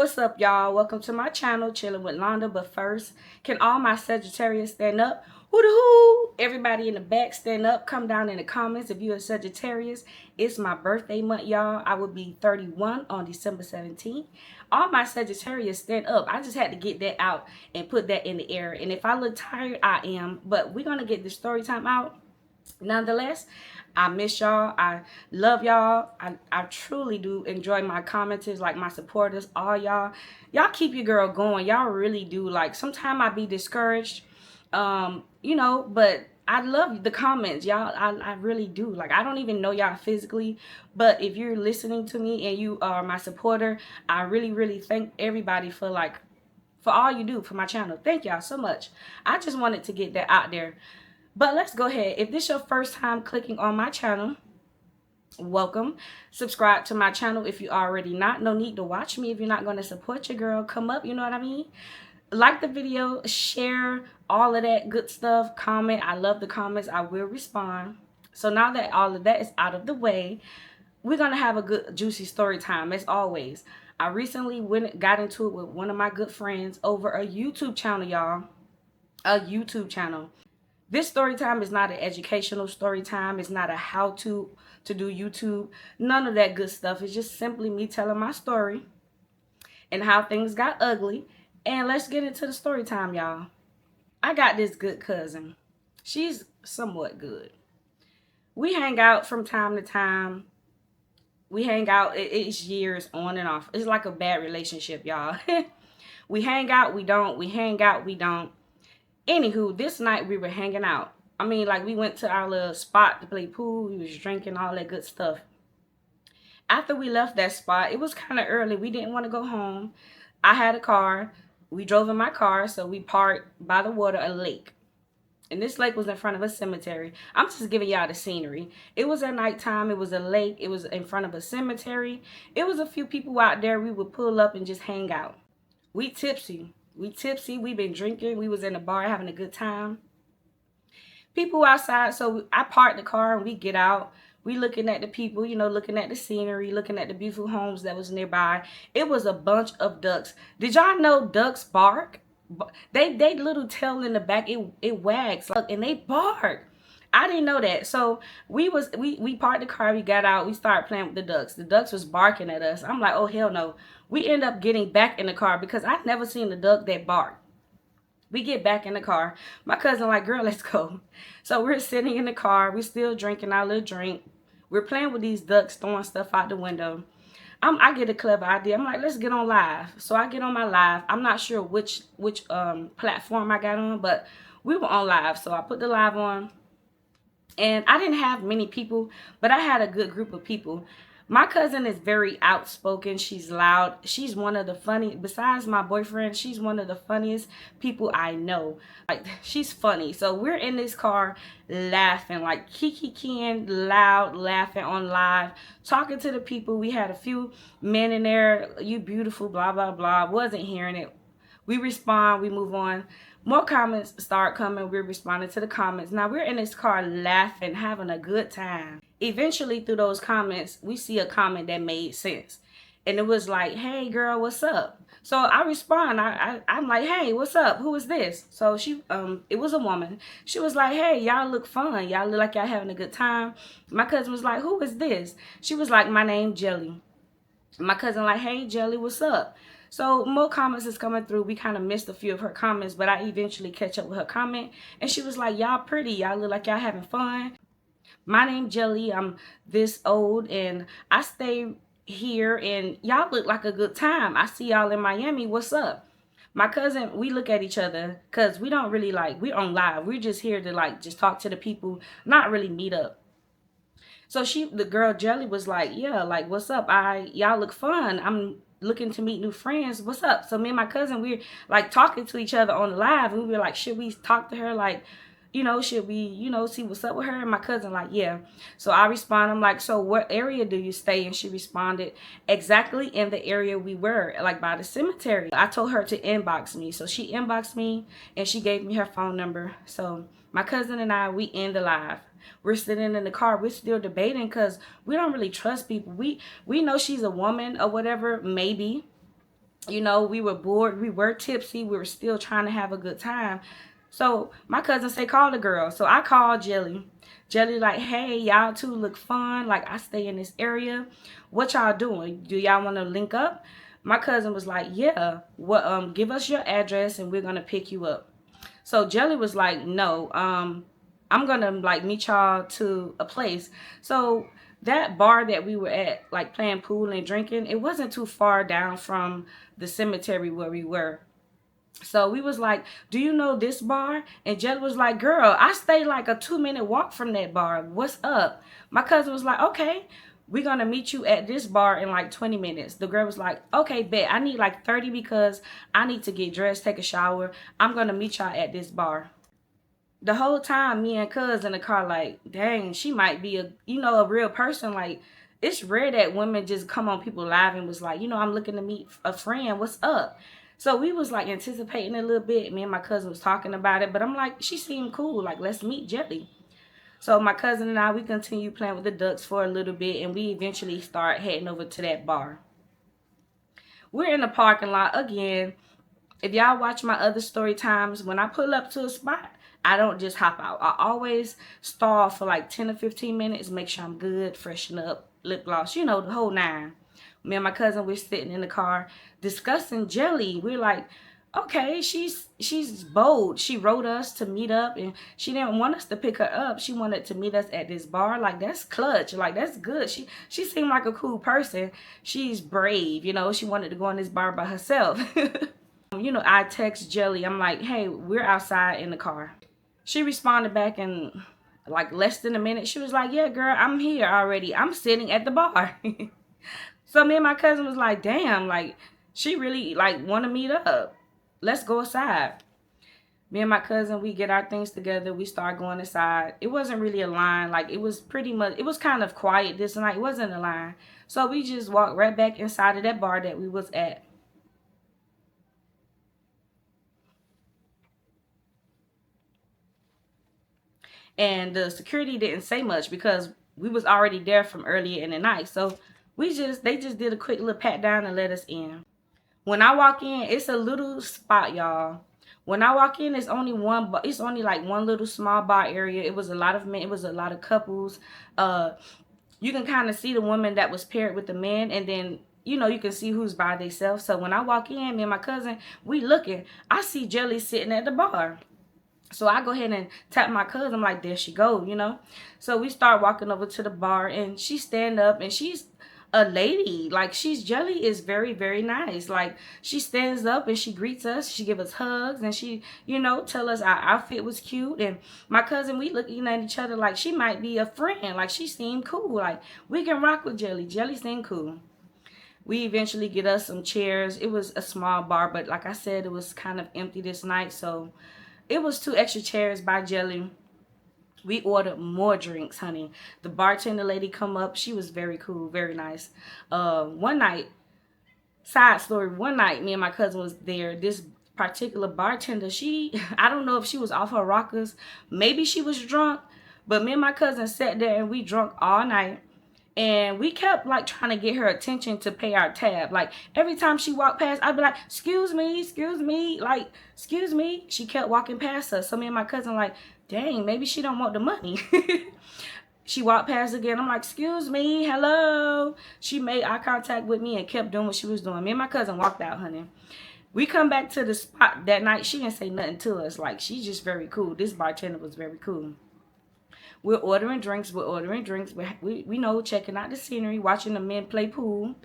What's up, y'all? Welcome to my channel, Chilling with Londa. But first, can all my Sagittarius stand up? Hoo hoo! Everybody in the back stand up. Come down in the comments if you're a Sagittarius. It's my birthday month, y'all. I will be 31 on December 17th. All my Sagittarius stand up. I just had to get that out and put that in the air. And if I look tired, I am. But we're going to get the story time out. Nonetheless, I miss y'all. I love y'all. I truly do enjoy my commenters, like my supporters, all y'all. Y'all keep your girl going. Y'all really do. Like, sometimes I be discouraged, but I love the comments, y'all. I really do. Like, I don't even know y'all physically, but if you're listening to me and you are my supporter, I really, really thank everybody for all you do for my channel. Thank y'all so much. I just wanted to get that out there. But let's go ahead. If this is your first time clicking on my channel, welcome. Subscribe to my channel if you already not. No need to watch me if you're not going to support your girl. Come up, you know what I mean? Like the video, share, all of that good stuff. Comment. I love the comments. I will respond. So now that all of that is out of the way, we're going to have a good juicy story time as always. I recently got into it with one of my good friends over a YouTube channel, y'all. A YouTube channel. This story time is not an educational story time. It's not a how-to do YouTube. None of that good stuff. It's just simply me telling my story and how things got ugly. And let's get into the story time, y'all. I got this good cousin. She's somewhat good. We hang out from time to time. We hang out. It's years on and off. It's like a bad relationship, y'all. We hang out. We don't. We hang out. We don't. Anywho, this night we were hanging out. I mean, like, we went to our little spot to play pool. We was drinking, all that good stuff. After we left that spot, it was kind of early. We didn't want to go home. I had a car. We drove in my car, so we parked by the water, a lake. And this lake was in front of a cemetery. I'm just giving y'all the scenery. It was at nighttime. It was a lake. It was in front of a cemetery. It was a few people out there. We would pull up and just hang out. We tipsy. We've been drinking. We was in the bar having a good time. People outside, so I parked the car and we get out. We looking at the people, looking at the scenery, looking at the beautiful homes that was nearby. It was a bunch of ducks. Did y'all know ducks bark? They little tail in the back, it wags, and they bark. I didn't know that. So we parked the car, we got out, we started playing with the ducks. The ducks was barking at us. I'm like, oh hell no. We end up getting back in the car because I've never seen a duck that barked. We get back in the car. My cousin like, girl, let's go. So we're sitting in the car. We're still drinking our little drink. We're playing with these ducks, throwing stuff out the window. I get a clever idea. I'm like, let's get on live. So I get on my live. I'm not sure which platform I got on, but we were on live. So I put the live on. And I didn't have many people, but I had a good group of people. My cousin is very outspoken. She's loud. She's one of the besides my boyfriend, she's one of the funniest people I know. Like, she's funny. So we're in this car laughing, like kikiing, loud, laughing on live, talking to the people. We had a few men in there, you beautiful, blah, blah, blah. Wasn't hearing it. We respond, we move on. More comments start coming. We're responding to the comments. Now we're in this car laughing, having a good time. Eventually, through those comments, we see a comment that made sense. And it was like, hey, girl, what's up? So I respond. I'm like, hey, what's up? Who is this? So it was a woman. She was like, hey, y'all look fun. Y'all look like y'all having a good time. My cousin was like, who is this? She was like, my name Jelly. My cousin like, hey, Jelly, what's up? So more comments is coming through. We kind of missed a few of her comments, but I eventually catch up with her comment. And she was like, y'all pretty. Y'all look like y'all having fun. My name Jelly. I'm this old and I stay here and y'all look like a good time. I see y'all in Miami. What's up? My cousin, we look at each other because we don't really we're on live. We're just here to just talk to the people, not really meet up. So the girl Jelly was like, yeah, like, what's up? Y'all look fun. I'm looking to meet new friends. What's up? So me and my cousin, we're talking to each other on live, and we were like, should we talk to her? Should we, see what's up with her? And my cousin like, yeah. So I respond, I'm like, so what area do you stay? And she responded, exactly in the area we were, by the cemetery. I told her to inbox me. So she inboxed me and she gave me her phone number. So my cousin and I, we end the live. We're sitting in the car. We're still debating because we don't really trust people. We know she's a woman or whatever, maybe. You know, we were bored, we were tipsy, we were still trying to have a good time. So my cousin said, call the girl. So I called Jelly. Jelly like, hey, y'all two look fun. Like, I stay in this area. What y'all doing? Do y'all want to link up? My cousin was like, yeah. Well, give us your address and we're gonna pick you up. So Jelly was like, no, I'm gonna like meet y'all to a place. So that bar that we were at, like playing pool and drinking, it wasn't too far down from the cemetery where we were. So we was like, do you know this bar? And Jelly was like, girl, I stay like a 2-minute walk from that bar. What's up? My cousin was like, okay, we're going to meet you at this bar in like 20 minutes. The girl was like, okay, bet. I need like 30 because I need to get dressed, take a shower. I'm going to meet y'all at this bar. The whole time, me and cuz in the car like, dang, she might be a real person. Like, it's rare that women just come on people live and was like, I'm looking to meet a friend. What's up? So we was like anticipating a little bit. Me and my cousin was talking about it, but I'm like, she seemed cool. Like, let's meet Jelly. So my cousin and I, we continued playing with the ducks for a little bit, and we eventually start heading over to that bar. We're in the parking lot again. If y'all watch my other story times, when I pull up to a spot, I don't just hop out. I always stall for like 10 or 15 minutes, make sure I'm good, freshen up, lip gloss, the whole nine. Me and my cousin, we're sitting in the car discussing Jelly. We're like, okay, she's bold. She wrote us to meet up, and she didn't want us to pick her up. She wanted to meet us at this bar. Like, that's clutch. Like, that's good. She seemed like a cool person. She's brave, she wanted to go in this bar by herself. I text Jelly. I'm like, hey, we're outside in the car. She responded back in like less than a minute. She was like, yeah, girl, I'm here already. I'm sitting at the bar. So me and my cousin was like, damn, like, she really like want to meet up. Let's go aside. Me and my cousin, we get our things together. We start going inside. It wasn't really a line. Like, it was kind of quiet this night. It wasn't a line. So we just walked right back inside of that bar that we was at. And the security didn't say much because we was already there from earlier in the night. So they just did a quick little pat down and let us in. When I walk in, it's a little spot, y'all. When I walk in, it's only like one little small bar area. It was a lot of men. It was a lot of couples. You can kind of see the woman that was paired with the man, and then you can see who's by themselves. So when I walk in, me and my cousin, we looking. I see Jelly sitting at the bar. So I go ahead and tap my cousin. I'm like, there she go, So we start walking over to the bar, and she stand up, and she's a lady. Like, Jelly is very, very nice. Like, she stands up and she greets us. She give us hugs, and she, tell us our outfit was cute. And my cousin, we looking at each other like she might be a friend. Like, she seemed cool. Like, we can rock with Jelly. Jelly seemed cool. We eventually get us some chairs. It was a small bar, but like I said, it was kind of empty this night, so it was 2 extra chairs by Jelly. We ordered more drinks, honey. The bartender lady come up. She was very cool, very nice. One night, side story, one night, me and my cousin was there. This particular bartender, I don't know if she was off her rockers. Maybe she was drunk. But me and my cousin sat there and we drunk all night. And we kept like trying to get her attention to pay our tab. Like, every time she walked past, I'd be like, excuse me, like, excuse me. She kept walking past us. So me and my cousin like, dang, maybe she don't want the money. She walked past again. I'm like, excuse me, hello. She made eye contact with me and kept doing what she was doing. Me and my cousin walked out, honey. We come back to the spot that night. She didn't say nothing to us. Like, she's just very cool. This bartender was very cool. We're ordering drinks. We know, checking out the scenery, watching the men play pool,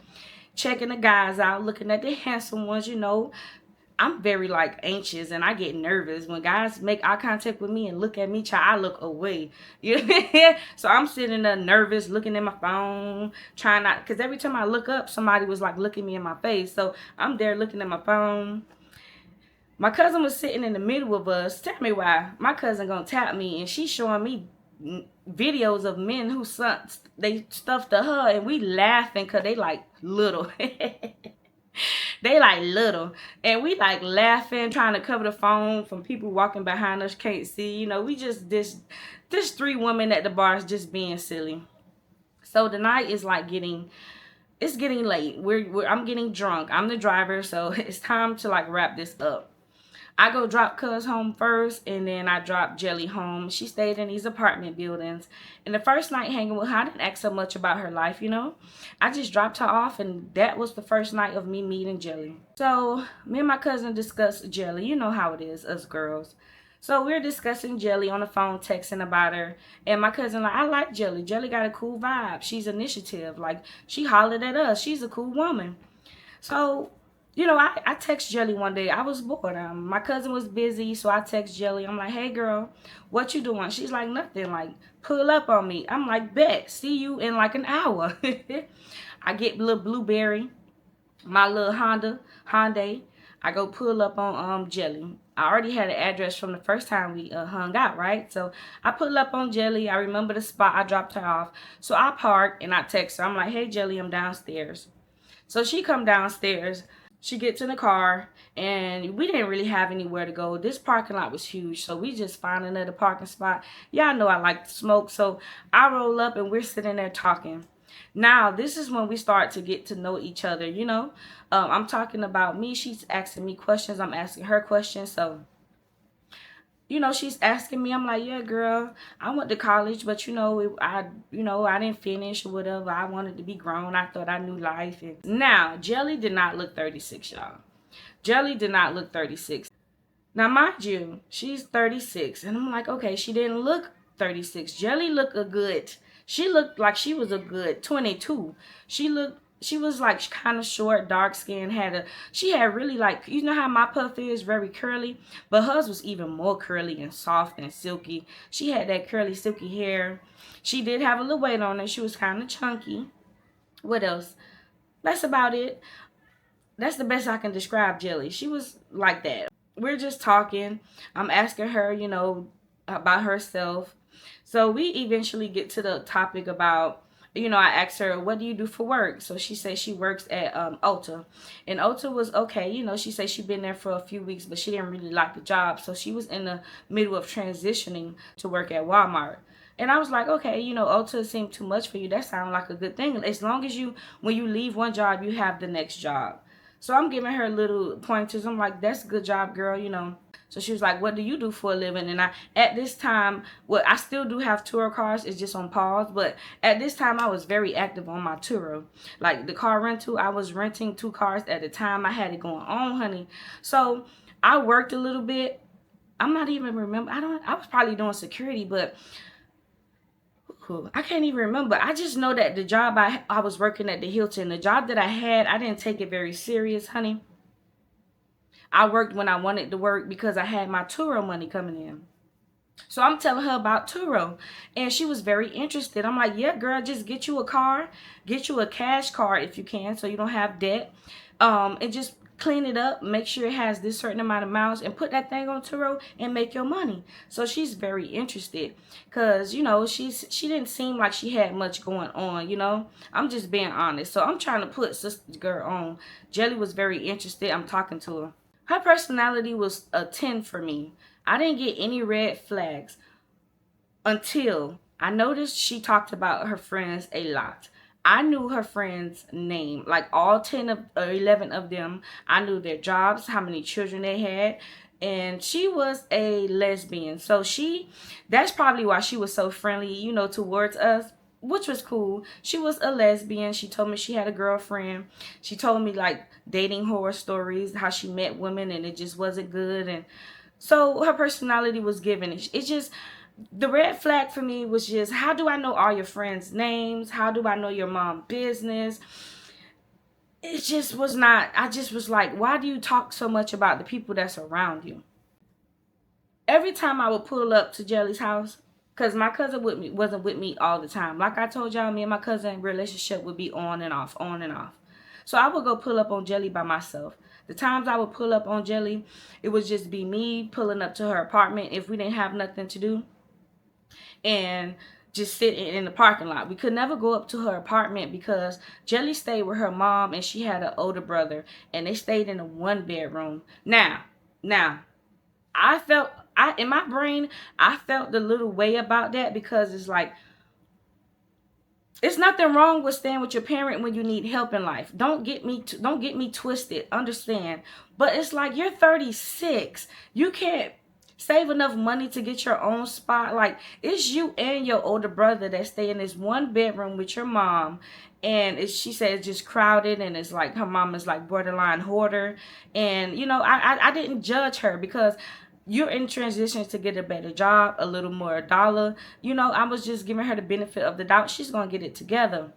checking the guys out, looking at the handsome ones, I'm very like anxious and I get nervous when guys make eye contact with me and look at me. I look away. So I'm sitting there nervous, looking at my phone, trying not, because every time I look up, somebody was like looking me in my face. So I'm there looking at my phone. My cousin was sitting in the middle of us. Tell me why. My cousin gonna tap me, and she's showing me videos of men who they stuffed to her, and we laughing because they like little. They like little, and we like laughing, trying to cover the phone from people walking behind us can't see. We just this 3 women at the bar is just being silly. So the night is like getting it's getting late. I'm getting drunk. I'm the driver, so it's time to like wrap this up. I go drop Cuz home first, and then I drop Jelly home. She stayed in these apartment buildings. And the first night hanging with her, I didn't ask so much about her life, you know. I just dropped her off, and that was the first night of me meeting Jelly. So me and my cousin discussed Jelly. You know how it is, us girls. So we're discussing Jelly on the phone, texting about her. And my cousin like, I like Jelly. Jelly got a cool vibe. She's initiative. Like, she hollered at us. She's a cool woman. So, you know, I text Jelly one day. I was bored. My cousin was busy, so I text Jelly. I'm like, hey, girl, what you doing? She's like, nothing. Like, pull up on me. I'm like, bet. See you in like an hour. I get little Blueberry, my little Hyundai. I go pull up on Jelly. I already had an address from the first time we hung out, right? So I pull up on Jelly. I remember the spot I dropped her off. So I park and I text her. I'm like, hey, Jelly, I'm downstairs. So she come downstairs. She gets in the car, and we didn't really have anywhere to go. This parking lot was huge, so we just found another parking spot. Y'all know I like to smoke, so I roll up, and we're sitting there talking. Now, this is when we start to get to know each other, you know. I'm talking about me. She's asking me questions. I'm asking her questions, so you know, she's asking me. I'm like, yeah, girl, I went to college, but I didn't finish or whatever. I wanted to be grown. I thought I knew life. And now, Jelly did not look 36, y'all. Jelly did not look 36. Now, mind you, she's 36, and I'm like, okay, she didn't look 36. Jelly looked a good. She looked like she was a good 22. She was like kind of short, dark skin, she had really like, you know how my puff is, very curly, but hers was even more curly and soft and silky. She had that curly, silky hair. She did have a little weight on her. She was kind of chunky. What else? That's about it. That's the best I can describe Jelly. She was like that. We're just talking. I'm asking her, you know, about herself. So we eventually get to the topic about, you know, I asked her, what do you do for work? So she says she works at Ulta. And Ulta was okay. You know, she said she'd been there for a few weeks, but she didn't really like the job. So she was in the middle of transitioning to work at Walmart. And I was like, okay, you know, Ulta seemed too much for you. That sounds like a good thing. As long as when you leave one job, you have the next job. So I'm giving her little pointers. I'm like, that's a good job, girl, you know. So she was like, what do you do for a living? And at this time, I still do have Turo cars. It's just on pause. But at this time, I was very active on my Turo. Like the car rental, I was renting 2 cars at a time. I had it going on, honey. So I worked a little bit. I'm not even remember. I was probably doing security, but I can't even remember. I just know that the job I was working at the Hilton, the job that I had, I didn't take it very serious, honey. I worked when I wanted to work because I had my Turo money coming in. So I'm telling her about Turo, and she was very interested. I'm like, yeah, girl, just get you a car, get you a cash card if you can, so you don't have debt, and just clean it up, make sure it has this certain amount of miles, and put that thing on Turo and make your money. So she's very interested because, you know, she didn't seem like she had much going on, you know. I'm just being honest. So I'm trying to put sister girl on. Jelly was very interested. I'm talking to her. Her personality was a 10 for me. I didn't get any red flags until I noticed she talked about her friends a lot. I knew her friends' name, like all 10 or 11 of them. I knew their jobs, how many children they had, and she was a lesbian. So that's probably why she was so friendly, you know, towards us, which was cool. She was a lesbian. She told me she had a girlfriend. She told me like dating horror stories, how she met women and it just wasn't good. And so her personality was given. It's just, the red flag for me was just, how do I know all your friends' names? How do I know your mom's business? It just was not, I just was like, why do you talk so much about the people that's around you? Every time I would pull up to Jelly's house, because my cousin wasn't with me all the time. Like I told y'all, me and my cousin relationship would be on and off, on and off. So I would go pull up on Jelly by myself. The times I would pull up on Jelly, it would just be me pulling up to her apartment if we didn't have nothing to do, and just sit in the parking lot. We could never go up to her apartment because Jelly stayed with her mom and she had an older brother, and they stayed in a 1-bedroom. Now, in my brain, I felt a little way about that because it's like, It's nothing wrong with staying with your parent when you need help in life. Don't get me twisted. Understand? But it's like you're 36. You can't save enough money to get your own spot. Like it's you and your older brother that stay in this one bedroom with your mom, and she said it's just crowded, and it's like her mom is like borderline hoarder. And you know, I didn't judge her because you're in transition to get a better job, a little more dollar. You know, I was just giving her the benefit of the doubt. She's gonna get it together.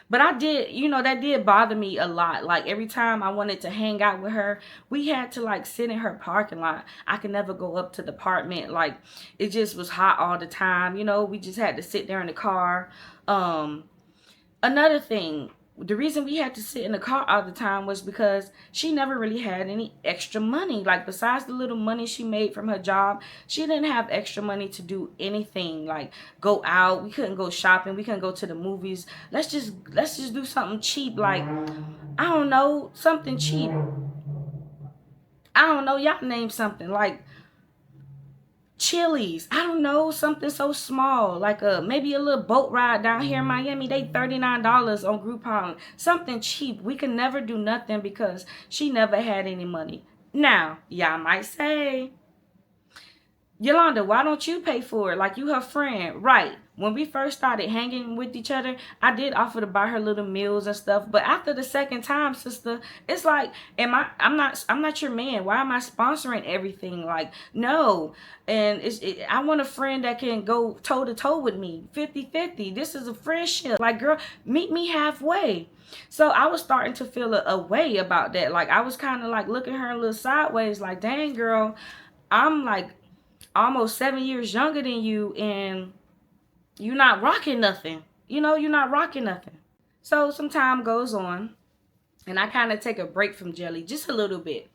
But I did, you know, that did bother me a lot. Like every time I wanted to hang out with her, we had to like sit in her parking lot. I could never go up to the apartment. Like it just was hot all the time. You know, we just had to sit there in the car. Another thing, the reason we had to sit in the car all the time was because she never really had any extra money. Like besides the little money she made from her job, she didn't have extra money to do anything. Like go out, we couldn't go shopping, we couldn't go to the movies. Let's just do something cheap, like I don't know, something cheap. I don't know, y'all name something like Chili's. I don't know, something so small, like maybe a little boat ride down here in Miami. They $39 on Groupon. Something cheap. We could never do nothing because she never had any money. Now, y'all might say, Yolanda, why don't you pay for it? Like you her friend. Right. When we first started hanging with each other, I did offer to buy her little meals and stuff. But after the second time, sister, it's like, I'm not your man. Why am I sponsoring everything? Like, no. And I want a friend that can go toe to toe with me. 50-50. This is a friendship. Like, girl, meet me halfway. So I was starting to feel a way about that. Like I was kind of like looking her a little sideways, like, dang girl, I'm like almost 7 years younger than you, and you're not rocking nothing. You know, you're not rocking nothing. So some time goes on, and I kind of take a break from Jelly, just a little bit.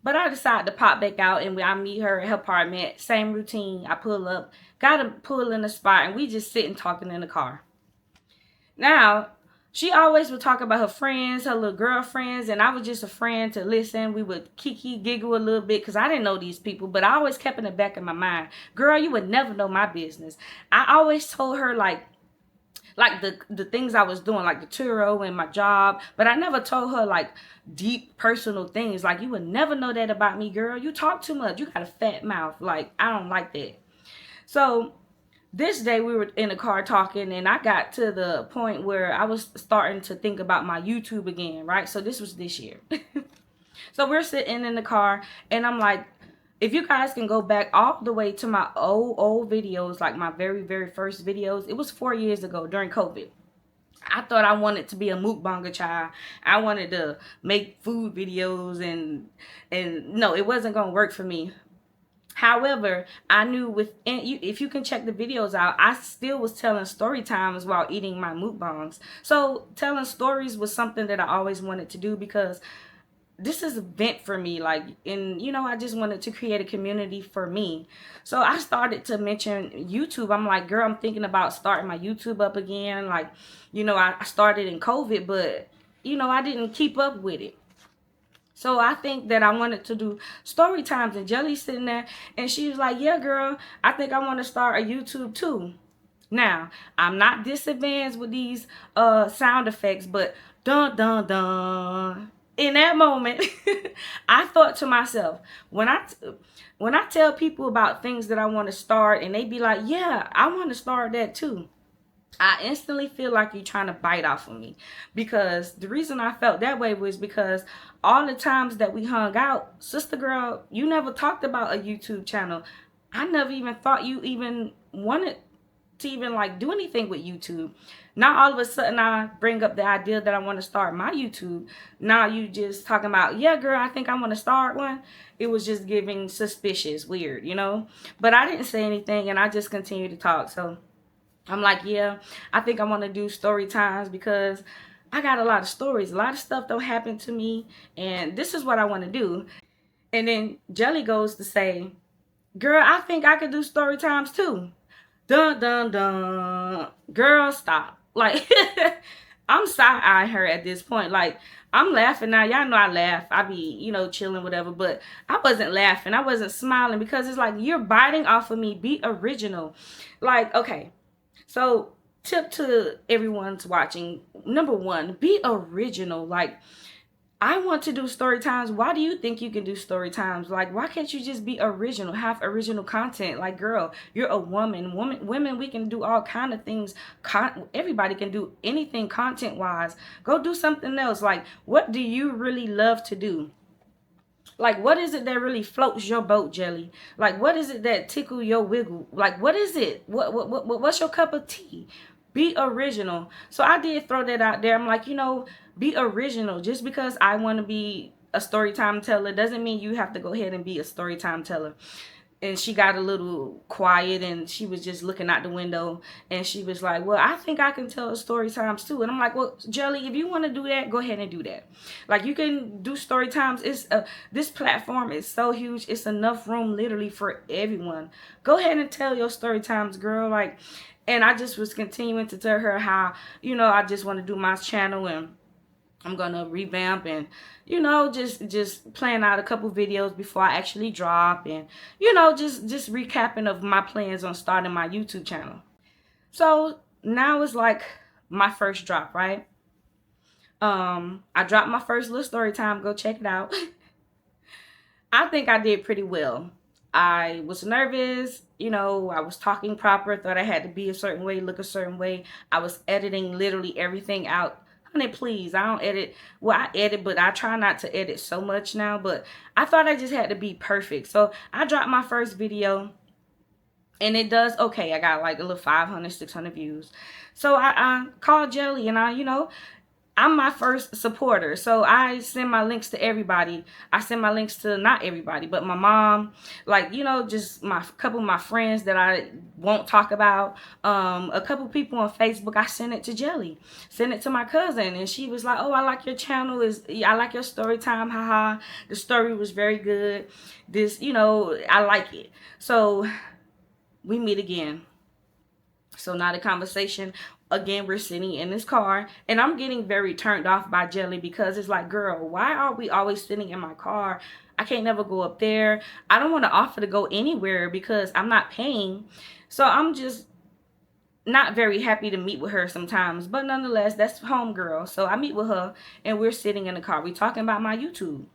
But I decide to pop back out, and when I meet her at her apartment, same routine. I pull up, gotta pull in the spot, and we just sitting talking in the car. Now, she always would talk about her friends, her little girlfriends, and I was just a friend to listen. We would kiki, giggle a little bit because I didn't know these people, but I always kept in the back of my mind, girl, you would never know my business. I always told her like the things I was doing, like the Turo and my job, but I never told her like deep personal things. Like, you would never know that about me, girl. You talk too much. You got a fat mouth. Like, I don't like that. So this day we were in the car talking, and I got to the point where I was starting to think about my YouTube again, right? So this was this year. So we're sitting in the car, and I'm like, if you guys can go back all the way to my old videos, like my very first videos, it was 4 years ago during COVID. I thought I wanted to be a mukbanger child. I wanted to make food videos, and no, it wasn't gonna work for me. However, I knew if you can check the videos out, I still was telling story times while eating my mukbangs. So telling stories was something that I always wanted to do because this is a vent for me. Like, and you know, I just wanted to create a community for me. So I started to mention YouTube. I'm like, girl, I'm thinking about starting my YouTube up again. Like, you know, I started in COVID, but you know, I didn't keep up with it. So I think that I wanted to do story times, and Jelly's sitting there, and she was like, yeah, girl, I think I want to start a YouTube too. Now, I'm not this advanced with these sound effects, but dun dun dun. In that moment, I thought to myself, when I tell people about things that I want to start, and they be like, yeah, I want to start that too, I instantly feel like you're trying to bite off of me. Because the reason I felt that way was because all the times that we hung out, sister girl, you never talked about a YouTube channel. I never even thought you even wanted to even like do anything with YouTube. Now all of a sudden I bring up the idea that I want to start my YouTube. Now you just talking about, yeah, girl, I think I want to start one. It was just giving suspicious, weird, you know. But I didn't say anything, and I just continued to talk. So I'm like, yeah, I think I want to do story times because I got a lot of stories. A lot of stuff don't happen to me, and this is what I want to do. And then Jelly goes to say, girl, I think I could do story times too. Dun, dun, dun. Girl, stop. Like, I'm side-eyeing her at this point. Like, I'm laughing now. Y'all know I laugh. I be, you know, chilling, whatever. But I wasn't laughing. I wasn't smiling because it's like, you're biting off of me. Be original. Like, okay. So tip to everyone's watching. Number one, be original. Like, I want to do story times. Why do you think you can do story times? Like, why can't you just be original, have original content? Like, girl, you're a woman. Women, we can do all kind of things. Everybody can do anything content wise. Go do something else. Like, what do you really love to do? Like, what is it that really floats your boat, Jelly? Like, what is it that tickle your wiggle? Like, what is it? What's your cup of tea? Be original. So I did throw that out there. I'm like, be original. Just because I want to be a story time teller doesn't mean you have to go ahead and be a story time teller. And she got a little quiet and she was just looking out the window and she was like, well, I think I can tell story times too. And I'm like, well, Jelly, if you want to do that, go ahead and do that. Like, you can do story times. This platform is so huge. It's enough room literally for everyone. Go ahead and tell your story times, girl. Like, and I just was continuing to tell her how, I just want to do my channel and I'm gonna revamp and just plan out a couple videos before I actually drop, and just recapping of my plans on starting my YouTube channel. So now it's like my first drop, right? I dropped my first little story time. Go check it out. I think I did pretty well. I was nervous, I was talking proper, thought I had to be a certain way, look a certain way. I was editing literally everything out. Honey, please, I don't edit. Well, I edit, but I try not to edit so much now. But I thought I just had to be perfect. So I dropped my first video and it does okay. I got like a little 500, 600 views. So I called Jelly and I'm my first supporter. So I send my links to everybody. I send my links to not everybody, but my mom, like, just my couple of my friends that I won't talk about. A couple people on Facebook, I sent it to Jelly. Sent it to my cousin. And she was like, oh, I like your channel. I like your story time. Haha. The story was very good. This, I like it. So we meet again. So now the conversation, again, we're sitting in this car and I'm getting very turned off by Jelly because it's like, girl, why are we always sitting in my car? I can't never go up there. I don't want to offer to go anywhere because I'm not paying. So I'm just not very happy to meet with her sometimes. But nonetheless, that's homegirl. So I meet with her and we're sitting in the car. We're talking about my YouTube.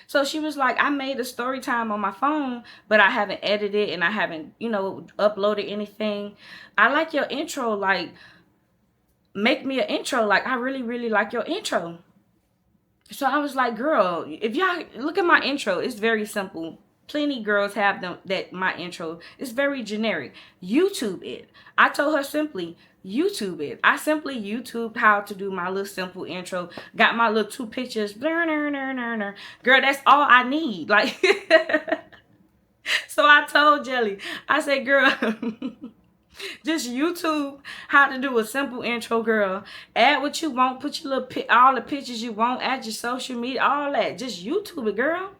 So she was like, I made a story time on my phone, but I haven't edited and I haven't, uploaded anything. I like your intro. Like, make me an intro. Like, I really, really like your intro. So I was like, girl, if y'all look at my intro, it's very simple. Plenty girls have my intro. It's very generic. YouTube it. I told her simply, YouTube it. I simply YouTubed how to do my little simple intro. Got my little 2 pictures. Girl, that's all I need. Like, so I told Jelly, I said, girl, just YouTube how to do a simple intro, girl. Add what you want. Put your all the pictures you want. Add your social media, all that. Just YouTube it, girl.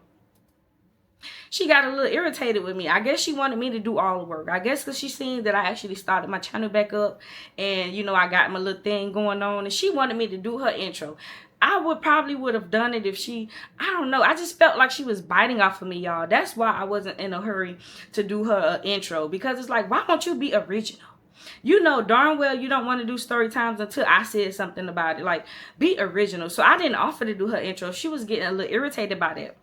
She got a little irritated with me. I guess she wanted me to do all the work. I guess because she seen that I actually started my channel back up. And, I got my little thing going on. And she wanted me to do her intro. I probably would have done it if I don't know. I just felt like she was biting off of me, y'all. That's why I wasn't in a hurry to do her intro. Because it's like, why don't you be original? You know darn well you don't want to do story times until I said something about it. Like, be original. So I didn't offer to do her intro. She was getting a little irritated by that.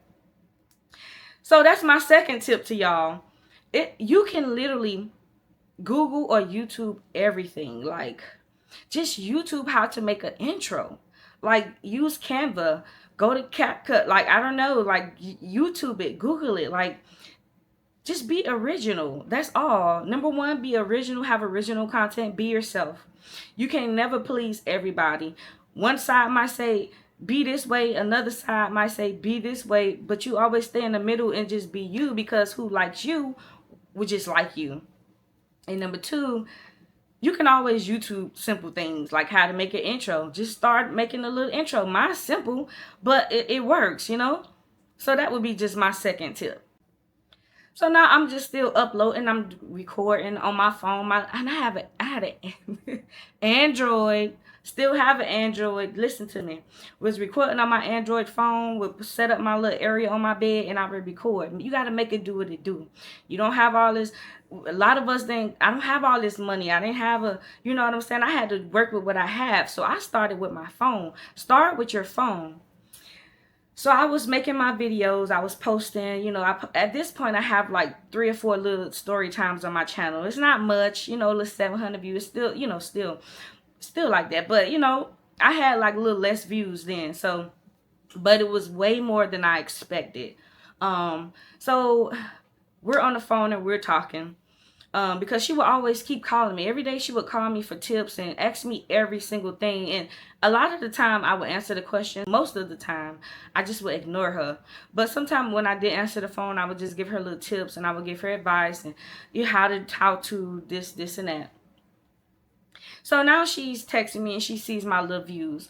So that's my second tip to y'all. You can literally Google or YouTube everything. Like, just YouTube how to make an intro. Like, use Canva. Go to CapCut. Like, I don't know. Like, YouTube it. Google it. Like, just be original. That's all. Number one, be original. Have original content. Be yourself. You can never please everybody. One side might say, be this way, another side might say be this way, but you always stay in the middle and just be you, because who likes you would just like you. And number two, you can always YouTube simple things like how to make an intro. Just start making a little intro. Mine's simple, but it works, So that would be just my second tip. So now I'm just still uploading. I'm recording on my phone. And I had an Android. Still have an Android. Listen to me. Was recording on my Android phone. Would set up my little area on my bed, and I would record. You got to make it do what it do. You don't have all this. A lot of us didn't. I don't have all this money. I didn't have a. You know what I'm saying? I had to work with what I have. So I started with my phone. Start with your phone. So I was making my videos, I was posting, you know, at this point I have like 3 or 4 little story times on my channel. It's not much, you know, little 700 views, still, you know, still like that. But, you know, I had like a little less views then. So, but it was way more than I expected. So we're on the phone and we're talking. Because she would always keep calling me. Every day she would call me for tips and ask me every single thing. And a lot of the time I would answer the question. Most of the time I just would ignore her. But sometimes when I did answer the phone, I would just give her little tips and I would give her advice and how to this and that. So now she's texting me and she sees my little views.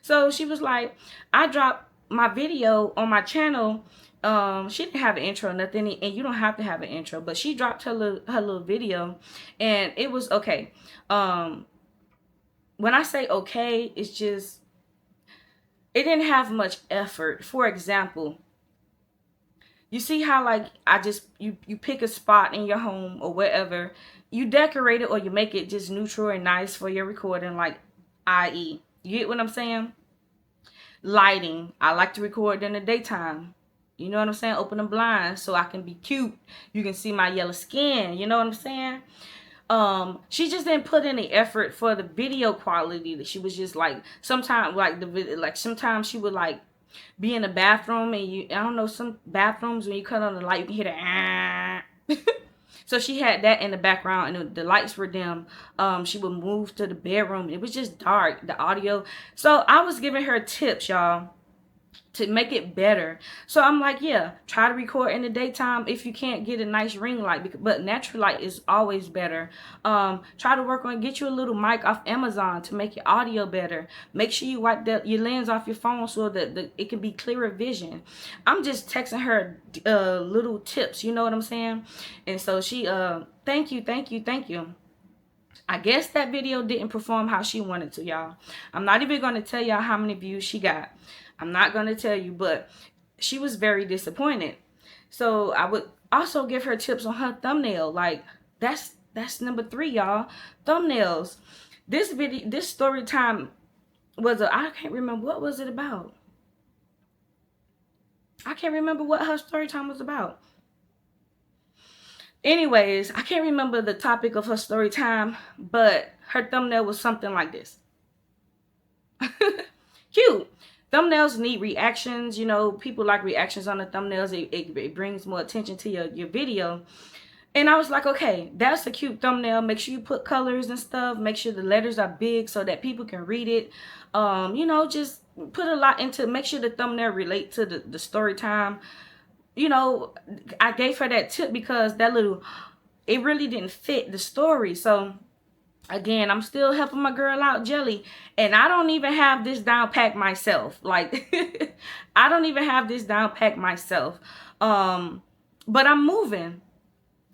So she was like, I dropped my video on my channel. She didn't have an intro or nothing, and you don't have to have an intro, but she dropped her little video and it was okay. When I say okay, it's just, it didn't have much effort. For example, you see how like you pick a spot in your home or wherever, you decorate it or you make it just neutral and nice for your recording, like i.e. you get what I'm saying? Lighting, I like to record in the daytime. You know what I'm saying? Open the blinds so I can be cute. You can see my yellow skin. You know what I'm saying? She just didn't put any effort for the video quality. That she was just like, sometimes sometimes she would like be in the bathroom and I don't know, some bathrooms when you cut on the light you can hear the So she had that in the background and the lights were dim. She would move to the bedroom. It was just dark, the audio. So I was giving her tips, y'all, to make it better. So I'm like, yeah, try to record in the daytime if you can't get a nice ring light, but natural light is always better. Try to work on, get you a little mic off Amazon to make your audio better. Make sure you wipe your lens off your phone so that it can be clearer vision. I'm just texting her little tips, you know what I'm saying? And so she thank you. I guess that video didn't perform how she wanted to, y'all. I'm not even going to tell y'all how many views she got. I'm not going to tell you, but she was very disappointed. So I would also give her tips on her thumbnail. Like, that's number 3, y'all. Thumbnails. This story time was I can't remember, what was it about? I can't remember what her story time was about. Anyways, I can't remember the topic of her story time, but her thumbnail was something like this. Cute. Thumbnails need reactions. You know, people like reactions on the thumbnails. It brings more attention to your video. And I was like, okay, that's a cute thumbnail. Make sure you put colors and stuff. Make sure the letters are big so that people can read it. You know, just put a lot into, make sure the thumbnail relate to the story time. You know, I gave her that tip because it really didn't fit the story. So again, I'm still helping my girl out, Jelly. And I don't even have this down pat myself. Like, I don't even have this down pat myself. But I'm moving.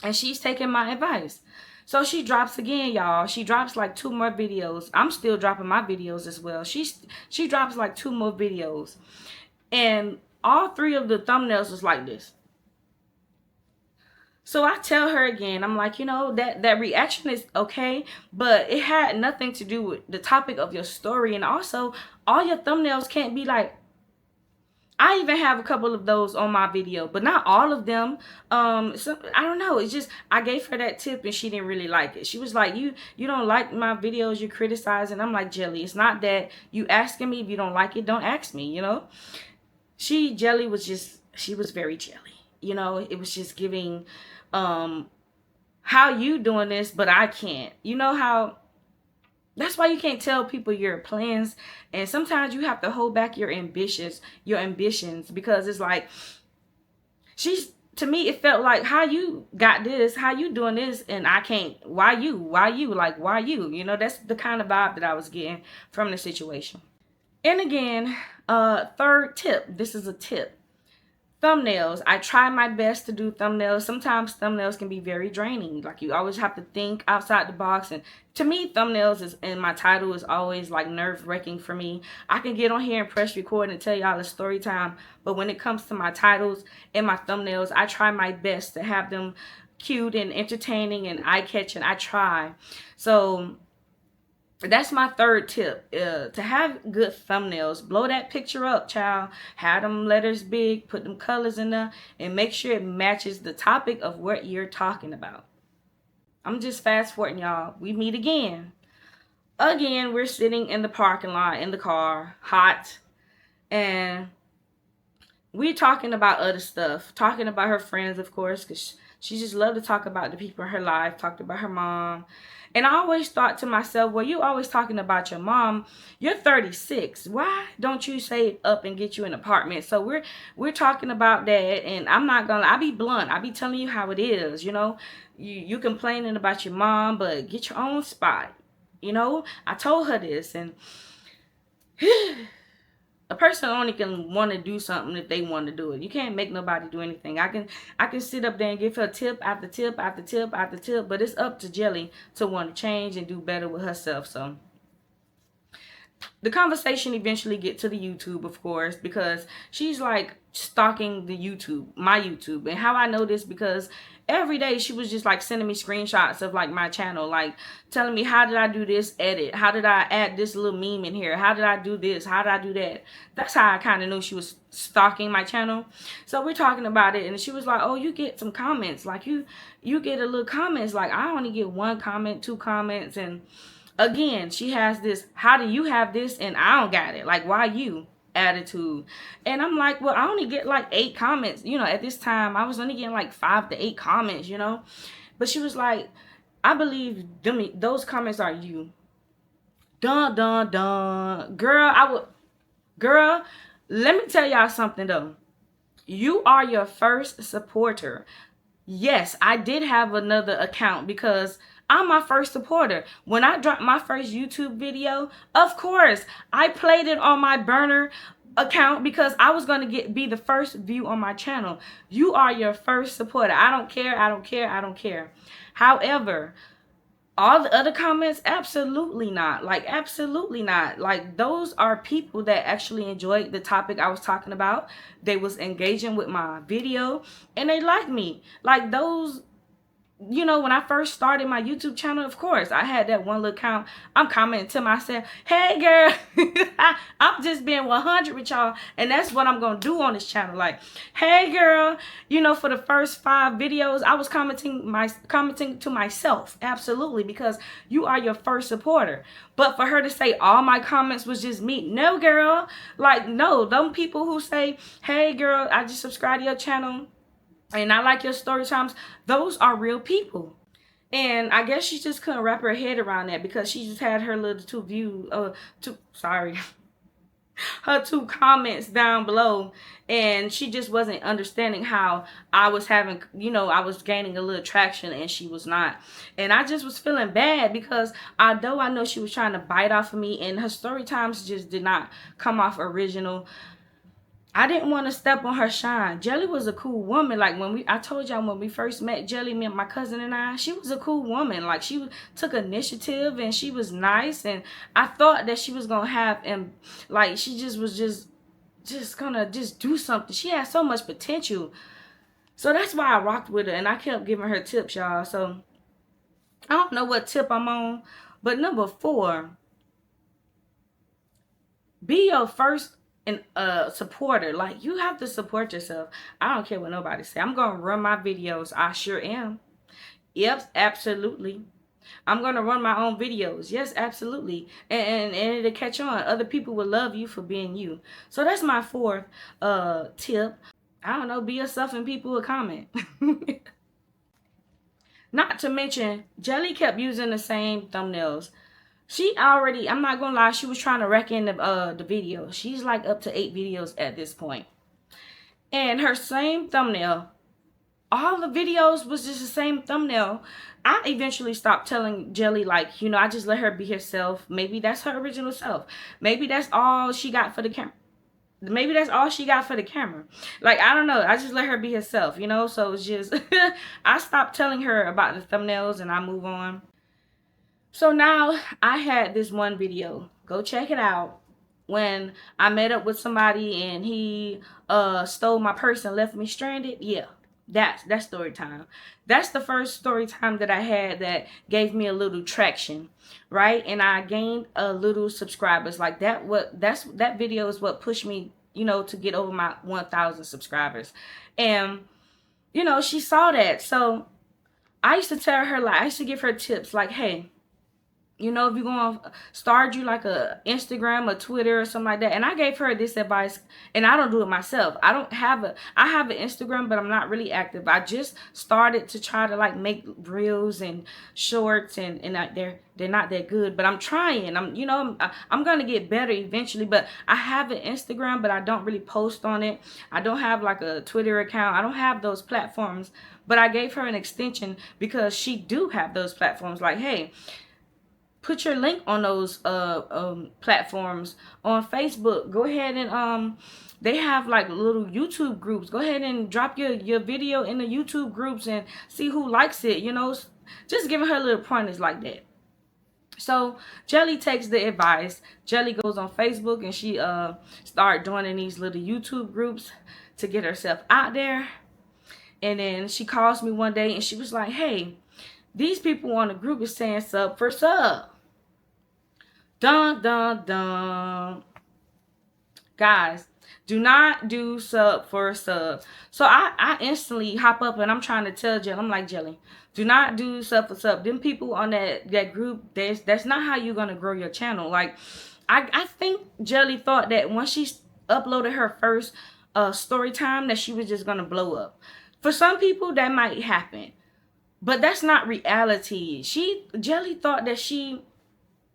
And she's taking my advice. So she drops again, y'all. She drops like 2 more videos. I'm still dropping my videos as well. She drops like 2 more videos. And all 3 of the thumbnails was like this. So I tell her again, I'm like, you know, that reaction is okay, but it had nothing to do with the topic of your story. And also, all your thumbnails can't be like, I even have a couple of those on my video, but not all of them. So I don't know. It's just, I gave her that tip and she didn't really like it. She was like, you don't like my videos, you're criticizing. I'm like, Jelly, it's not that. You asking me, if you don't like it, don't ask me, you know? Jelly was just, she was very jelly. You know, it was just giving, how you doing this, but I can't. You know how, that's why you can't tell people your plans. And sometimes you have to hold back your ambitions, because it's like, to me, it felt like, how you got this, how you doing this, and I can't, why you, like, why you? You know, that's the kind of vibe that I was getting from the situation. And again, 3rd tip, this is a tip. Thumbnails. I try my best to do thumbnails. Sometimes thumbnails can be very draining. Like, you always have to think outside the box. And to me, thumbnails is, and my title is always like nerve-wracking for me. I can get on here and press record and tell y'all a story time. But when it comes to my titles and my thumbnails, I try my best to have them cute and entertaining and eye-catching. I try. So that's my third tip, to have good thumbnails. Blow that picture up, child. Have them letters big, put them colors in there, and make sure it matches the topic of what you're talking about. I'm just fast forwarding, y'all. We meet again. Again, we're sitting in the parking lot in the car, hot, and we're talking about other stuff. Talking about her friends, of course, because she just loved to talk about the people in her life. Talked about her mom. And I always thought to myself, well, you always talking about your mom. You're 36. Why don't you save up and get you an apartment? So we're talking about that, and I'm not gonna. I be blunt. I be telling you how it is. You know, you complaining about your mom, but get your own spot. You know, I told her this, and a person only can want to do something if they want to do it. You can't make nobody do anything. I can sit up there and give her tip after tip after tip after tip, but it's up to Jelly to want to change and do better with herself. So the conversation eventually get to the YouTube, of course, because she's like stalking the YouTube, my YouTube. And how I know this, because every day she was just like sending me screenshots of like my channel, like telling me, how did I do this edit? How did I add this little meme in here? How did I do this? How did I do that? That's how I kind of knew she was stalking my channel. So we're talking about it, and she was like, oh, you get some comments. Like you get a little comments. Like, I only get 1 comment, 2 comments. And again, she has this, how do you have this and I don't got it? Like, why you? Attitude. And I'm like, well, I only get like 8 comments. You know, at this time I was only getting like 5 to 8 comments, you know. But she was like, I believe those comments are you. Dun dun dun. Girl, let me tell y'all something though. You are your first supporter. Yes, I did have another account because I'm my first supporter. When I dropped my first YouTube video, of course, I played it on my burner account because I was going to be the first view on my channel. You are your first supporter. I don't care. I don't care. I don't care. However, all the other comments, absolutely not. Like, absolutely not. Like, those are people that actually enjoyed the topic I was talking about. They was engaging with my video and they liked me. Like, those, you know, when I first started my YouTube channel, of course, I had that one little account. I'm commenting to myself, hey, girl, I'm just being 100 with y'all. And that's what I'm going to do on this channel. Like, hey, girl, you know, for the first 5 videos, I was commenting to myself. Absolutely. Because you are your first supporter. But for her to say all my comments was just me. No, girl. Like, no, them people who say, hey, girl, I just subscribed to your channel and I like your story times, those are real people. And I guess she just couldn't wrap her head around that because she just had her little her 2 comments down below, and she just wasn't understanding how I was having, you know, I was gaining a little traction and she was not. And I just was feeling bad because although I know she was trying to bite off of me and her story times just did not come off original, I didn't want to step on her shine. Jelly was a cool woman. Like, I told y'all when we first met Jelly, me and my cousin and I, she was a cool woman. Like, she took initiative and she was nice. And I thought that she was going to have, and like, she just was just gonna just do something. She had so much potential. So that's why I rocked with her and I kept giving her tips, y'all. So I don't know what tip I'm on, but number 4, be your first and supporter. Like, you have to support yourself. I don't care what nobody say. I'm gonna run my videos. I sure am. Yep, absolutely. I'm gonna run my own videos. Yes, absolutely. And it'll catch on. Other people will love you for being you. So that's my 4th tip. I don't know, be yourself and people will comment. Not to mention, Jelly kept using the same thumbnails. She already, I'm not gonna lie, she was trying to wreck in the video. She's like up to 8 videos at this point. And her same thumbnail, all the videos was just the same thumbnail. I eventually stopped telling Jelly, like, you know, I just let her be herself. Maybe that's her original self. Maybe that's all she got for the camera. maybe that's all she got for the camera. Like, I don't know. I just let her be herself, you know? So it's just, I stopped telling her about the thumbnails and I move on. So now I had this one video. Go check it out. When I met up with somebody and he stole my purse and left me stranded. Yeah, that's story time. That's the first story time that I had that gave me a little traction, right? And I gained a little subscribers. Like that video is what pushed me, you know, to get over my 1,000 subscribers. And you know, she saw that. So I used to tell her, like, I used to give her tips like, hey, you know, if you're going to start you like a Instagram or Twitter or something like that. And I gave her this advice, and I don't do it myself. I have an Instagram, but I'm not really active. I just started to try to like make reels and shorts, and they're not that good, but I'm trying. I'm going to get better eventually, but I have an Instagram, but I don't really post on it. I don't have like a Twitter account. I don't have those platforms, but I gave her an extension because she do have those platforms. Like, hey, put your link on those platforms. On Facebook, go ahead and they have like little YouTube groups. Go ahead and drop your video in the YouTube groups and see who likes it, you know. Just giving her little pointers like that. So Jelly takes the advice. Jelly goes on Facebook and she start doing in these little YouTube groups to get herself out there. And then she calls me one day and she was like, hey, these people on the group is saying sub for sub. Dun, dun, dun. Guys, do not do sub for sub. So I instantly hop up and I'm trying to tell Jelly, I'm like, Jelly, do not do sub for sub. Them people on that group, that's not how you're going to grow your channel. Like, I think Jelly thought that once she uploaded her first story time that she was just going to blow up. For some people, that might happen. But that's not reality. Jelly thought that she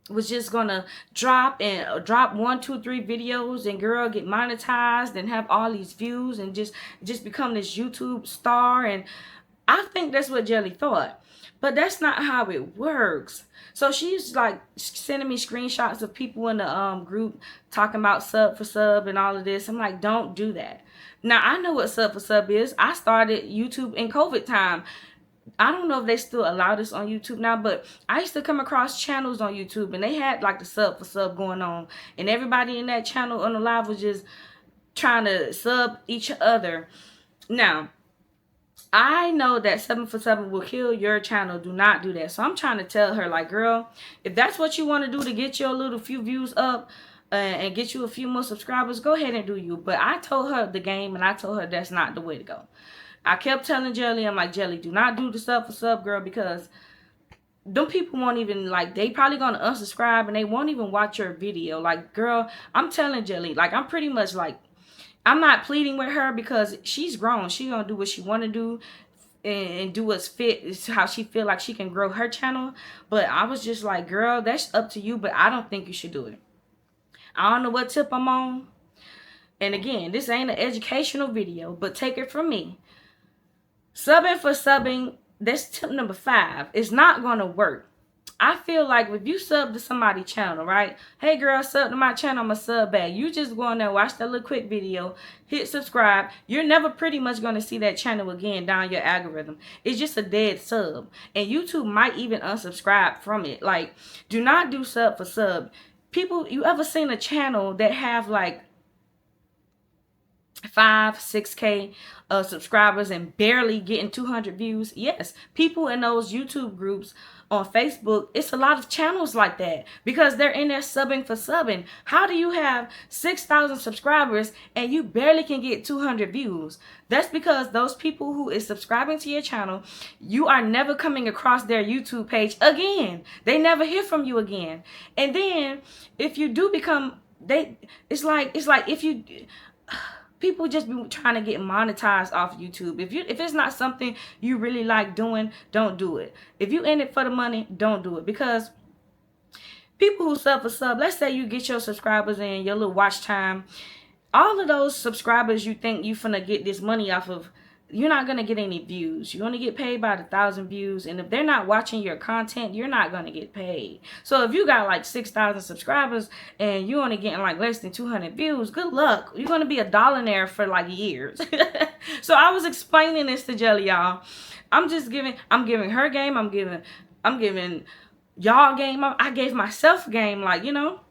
was just gonna drop 1, 2, 3 videos and girl get monetized and have all these views and just become this YouTube star. And I think that's what Jelly thought, but that's not how it works. So she's like sending me screenshots of people in the group talking about sub for sub and all of this. I'm like, don't do that. Now I know what sub for sub is. I started YouTube in COVID time. I don't know if they still allow this on YouTube now, but I used to come across channels on YouTube and they had like the sub for sub going on, and everybody in that channel on the live was just trying to sub each other. Now, I know that 7 for 7 will kill your channel. Do not do that. So I'm trying to tell her, like, girl, if that's what you want to do to get your little few views up and get you a few more subscribers, go ahead and do you. But I told her the game, and I told her that's not the way to go. I kept telling Jelly, I'm like, Jelly, do not do the sub for sub, girl, because them people won't even, like, they probably gonna unsubscribe and they won't even watch your video. Like, girl, I'm telling Jelly, like, I'm pretty much like, I'm not pleading with her because she's grown. She gonna do what she want to do and do what's fit. It's how she feel like she can grow her channel. But I was just like, girl, that's up to you, but I don't think you should do it. I don't know what tip I'm on. And again, this ain't an educational video, but take it from me. Subbing for subbing, that's tip number 5. It's not going to work. I feel like if you sub to somebody's channel, right? Hey, girl, sub to my channel, I'm a sub back. You just go in there, watch that little quick video, hit subscribe. You're never pretty much going to see that channel again down your algorithm. It's just a dead sub. And YouTube might even unsubscribe from it. Like, do not do sub for sub. People, you ever seen a channel that have like 5, 6K subscribers and barely getting 200 views? Yes, people in those YouTube groups on Facebook, it's a lot of channels like that because they're in there subbing for subbing. How do you have 6,000 subscribers and you barely can get 200 views? That's because those people who is subscribing to your channel, you are never coming across their YouTube page again. They never hear from you again. And then if you do become, it's like if you, people just be trying to get monetized off YouTube. If it's not something you really like doing, don't do it. If you in it for the money, don't do it. Because people who sub for sub, let's say you get your subscribers and your little watch time, all of those subscribers you think you finna get this money off of, you're not going to get any views. You only get paid by the 1,000 views. And if they're not watching your content, you're not going to get paid. So if you got like 6,000 subscribers and you're only getting like less than 200 views, good luck. You're going to be a dollionaire for like years. So I was explaining this to Jelly, y'all. I'm giving her game. I'm giving y'all game. I gave myself game, like, you know.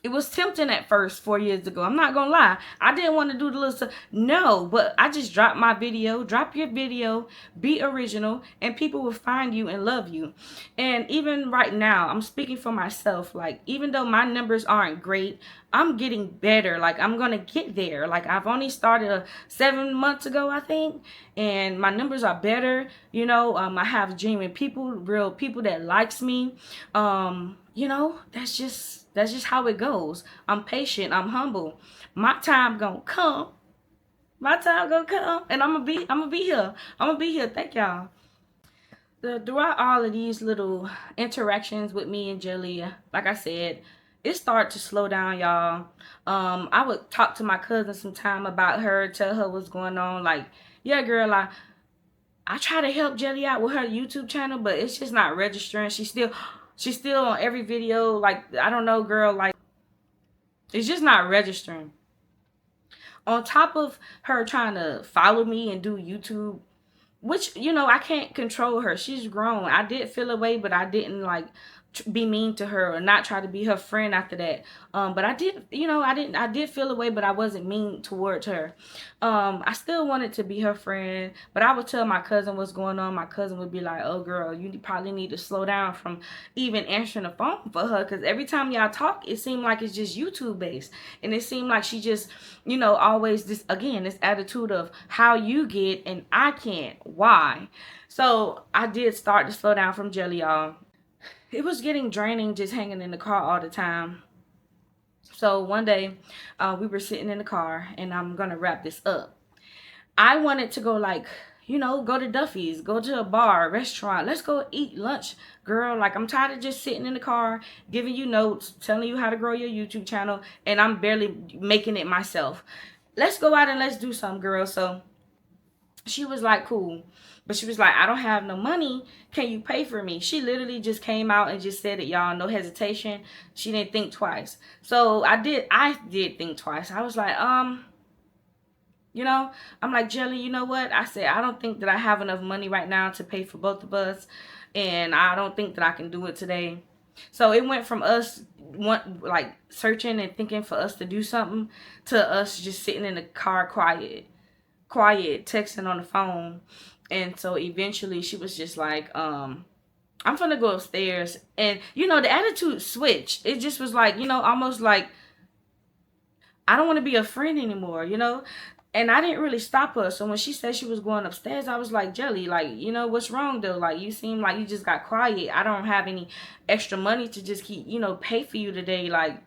It was tempting at first 4 years ago. I'm not going to lie. I didn't want to do the little stuff. No, but I just dropped my video. Drop your video. Be original. And people will find you and love you. And even right now, I'm speaking for myself. Like, even though my numbers aren't great, I'm getting better. Like, I'm going to get there. Like, I've only started 7 months ago, I think. And my numbers are better. You know, I have genuine people, real people that likes me. You know, that's just how it goes. I'm patient. I'm humble. My time gonna come. My time gonna come, and I'm gonna be here. I'm gonna be here. Thank y'all. Throughout all of these little interactions with me and Jelly, like I said, it started to slow down, y'all. I would talk to my cousin sometime about her, tell her what's going on. Like, yeah, girl, I try to help Jelly out with her YouTube channel, but it's just not registering. She's still on every video. Like, I don't know, girl. Like, it's just not registering. On top of her trying to follow me and do YouTube, which, you know, I can't control her. She's grown. I did feel away, but I didn't, like, be mean to her or not try to be her friend after that. But I did, you know, I did feel away, but I wasn't mean towards her. I still wanted to be her friend, but I would tell my cousin what's going on. My cousin would be like, oh, girl, you probably need to slow down from even answering the phone for her, because every time y'all talk, it seemed like it's just YouTube based. And it seemed like she just, you know, always this attitude of how you get and I can't. Why? So I did start to slow down from Jelly, y'all. It was getting draining just hanging in the car all the time. So one day, we were sitting in the car, and I'm going to wrap this up. I wanted to go, like, you know, go to Duffy's, go to a bar, a restaurant. Let's go eat lunch, girl. Like, I'm tired of just sitting in the car, giving you notes, telling you how to grow your YouTube channel, and I'm barely making it myself. Let's go out and let's do something, girl. So she was like, cool. But she was like, I don't have no money. Can you pay for me? She literally just came out and just said it, y'all. No hesitation. She didn't think twice. So I did think twice. I was like, you know, I'm like, Jelly, you know what? I said, I don't think that I have enough money right now to pay for both of us. And I don't think that I can do it today. So it went from us like searching and thinking for us to do something to us just sitting in the car quiet, texting on the phone. And so eventually she was just like, I'm gonna go upstairs. And, you know, the attitude switched. It just was like, you know, almost like, I don't want to be a friend anymore, you know. And I didn't really stop her. So when she said she was going upstairs, I was like, Jelly, like, you know, what's wrong though? Like, you seem like you just got quiet. I don't have any extra money to just keep, you know, pay for you today. Like,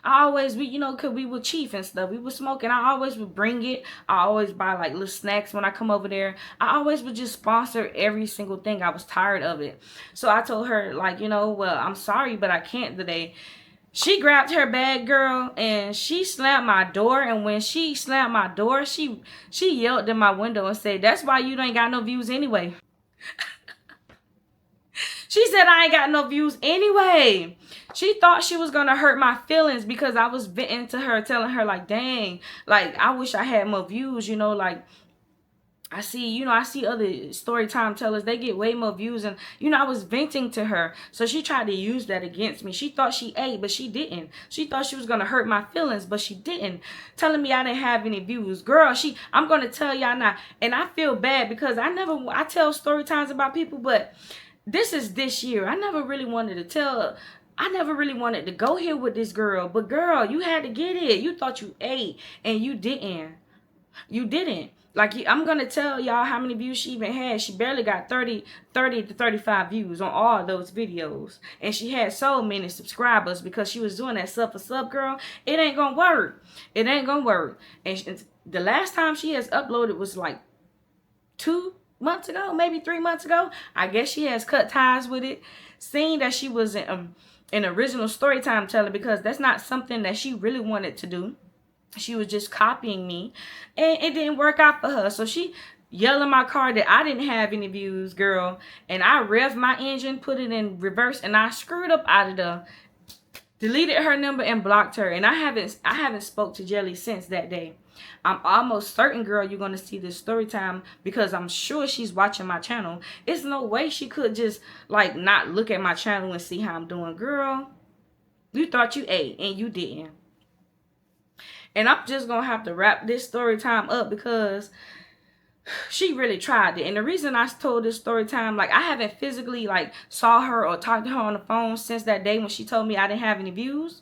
I always, you know, because we were chief and stuff. We were smoking. I always would bring it. I always buy, like, little snacks when I come over there. I always would just sponsor every single thing. I was tired of it. So I told her, like, you know, well, I'm sorry, but I can't today. She grabbed her bag, girl, and she slammed my door. And when she slammed my door, she yelled in my window and said, that's why you ain't got no views anyway. She said I ain't got no views anyway. She thought she was going to hurt my feelings because I was venting to her, telling her, like, dang, like, I wish I had more views, you know, like, I see other Storytime tellers, they get way more views. And, you know, I was venting to her. So she tried to use that against me. She thought she ate, but she didn't. She thought she was going to hurt my feelings, but she didn't. Telling me I didn't have any views. Girl, I'm going to tell y'all now. And I feel bad because I tell story times about people, but this is this year. I never really wanted to go here with this girl. But girl, you had to get it. You thought you ate and you didn't. You didn't. Like, I'm going to tell y'all how many views she even had. She barely got 30 to 35 views on all those videos. And she had so many subscribers because she was doing that sub for sub, girl. It ain't going to work. It ain't going to work. And the last time she has uploaded was like 2 months ago, maybe 3 months ago. I guess she has cut ties with it, seeing that she was an original Storytime teller, because that's not something that she really wanted to do. She was just copying me, and it didn't work out for her. So she yelled in my car that I didn't have any views, girl. And I revved my engine, put it in reverse, and I screwed up out of there. Deleted her number and blocked her. And I haven't spoke to Jelly since that day. I'm almost certain, girl, you're gonna see this story time because I'm sure she's watching my channel. It's no way she could just like not look at my channel and see how I'm doing, girl. You thought you ate and you didn't. And I'm just gonna have to wrap this story time up because she really tried it. And the reason I told this story time, like I haven't physically like saw her or talked to her on the phone since that day when she told me I didn't have any views.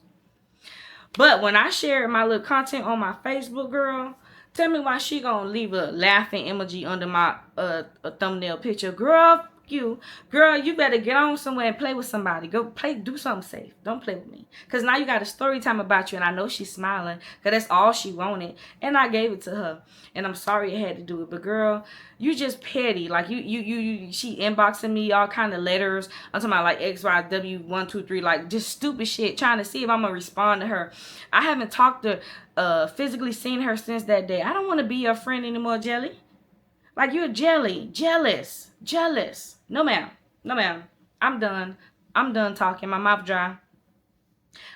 But when I shared my little content on my Facebook, girl, tell me why she gonna leave a laughing emoji under my a thumbnail picture. Girl, you. Girl, you better get on somewhere and play with somebody. Go play, do something safe. Don't play with me. Because now you got a story time about you, and I know she's smiling because that's all she wanted. And I gave it to her. And I'm sorry I had to do it. But girl, you just petty. Like she inboxing me all kind of letters. I'm talking about like XYW123, like just stupid shit, trying to see if I'm gonna respond to her. I haven't talked to physically seen her since that day. I don't want to be your friend anymore, Jelly. Like, you're jealous. No, ma'am. No, ma'am. I'm done. I'm done talking. My mouth dry.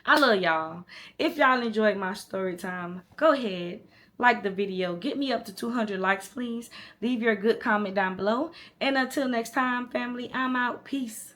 I love y'all. If y'all enjoyed my story time, go ahead. Like the video. Get me up to 200 likes, please. Leave your good comment down below. And until next time, family, I'm out. Peace.